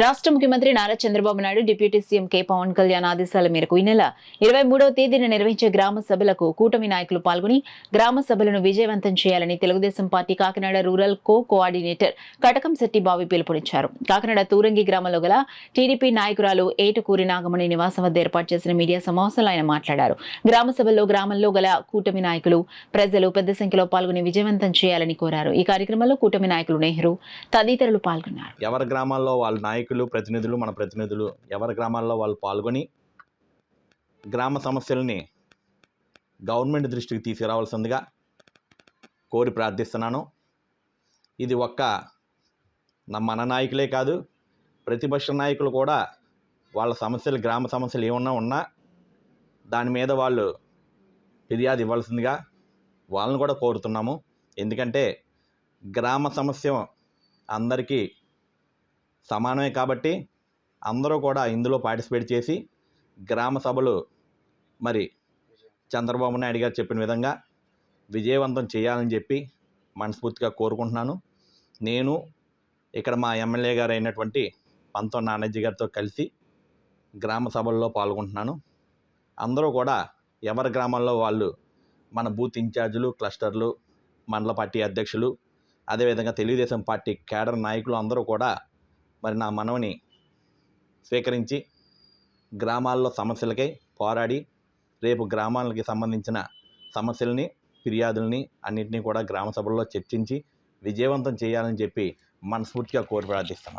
రాష్ట్ర ముఖ్యమంత్రి Nara Chandrababu Naidu deputy CM K Pavan Kalyan ఆదేశాల మేరకు ఈ నెల 23వ తేదీన నిర్వహించే గ్రామ సభలకు కూటమి నాయకులు పాల్గొని గ్రామ సభలను విజయవంతం చేయాలని Telugu Desam party Kakinada rural coordinator Katakamsetti బావి పిలుపునిచ్చారు. కాకినాడ తూరంగి గ్రామంలో గల టీడీపీ నాయకురాలు ఏటుకూరి నాగమణి నివాసం వద్ద ఏర్పాటు చేసిన మీడియా సమావేశంలో ఆయన మాట్లాడారు. గ్రామ సభల్లో గ్రామంలో గల కూటమి నాయకులు ప్రజలు పెద్ద సంఖ్యలో పాల్గొని విజయవంతం చేయాలని కోరారు. ఈ కార్యక్రమంలో కూటమి నాయకులు నెహ్రూ తదితరులు పాల్గొన్నారు. ఎవరి గ్రామాల్లో వాళ్ళ నాయకులు ప్రతినిధులు మన ప్రతినిధులు ఎవరి గ్రామాల్లో వాళ్ళు పాల్గొని గ్రామ సమస్యల్ని గవర్నమెంట్ దృష్టికి తీసుకురావాల్సిందిగా కోరి ప్రార్థిస్తున్నాను. ఇది మన నాయకులే కాదు, ప్రతిపక్ష నాయకులు కూడా వాళ్ళ సమస్యలు గ్రామ సమస్యలు ఏమన్నా ఉన్నా దాని మీద వాళ్ళు ఫిర్యాదు ఇవ్వాల్సిందిగా వాళ్ళని కూడా కోరుతున్నాము. ఎందుకంటే గ్రామ సమస్య అందరికీ సమానమే కాబట్టి అందరూ కూడా ఇందులో పార్టిసిపేట్ చేసి గ్రామ సభలు మరి చంద్రబాబు నాయుడు గారు చెప్పిన విధంగా విజయవంతం చేయాలని చెప్పి మనస్ఫూర్తిగా కోరుకుంటున్నాను. నేను ఇక్కడ మా ఎమ్మెల్యే గారు అయినటువంటి పంతం నానాజీ గారితో కలిసి గ్రామ సభల్లో పాల్గొంటున్నాను. అందరూ కూడా ఎవరి గ్రామాల్లో వాళ్ళు మన బూత్ ఇన్ఛార్జీలు, క్లస్టర్లు, మండల పార్టీ అధ్యక్షులు, అదేవిధంగా తెలుగుదేశం పార్టీ కేడర్ నాయకులు అందరూ కూడా మరి నా మనవిని స్వీకరించి గ్రామాల్లో సమస్యలకై పోరాడి రేపు గ్రామాలకి సంబంధించిన సమస్యల్ని, ఫిర్యాదుల్ని అన్నింటినీ కూడా గ్రామ సభల్లో చర్చించి విజయవంతం చేయాలని చెప్పి మనస్ఫూర్తిగా కోరి ప్రార్థిస్తున్నాను.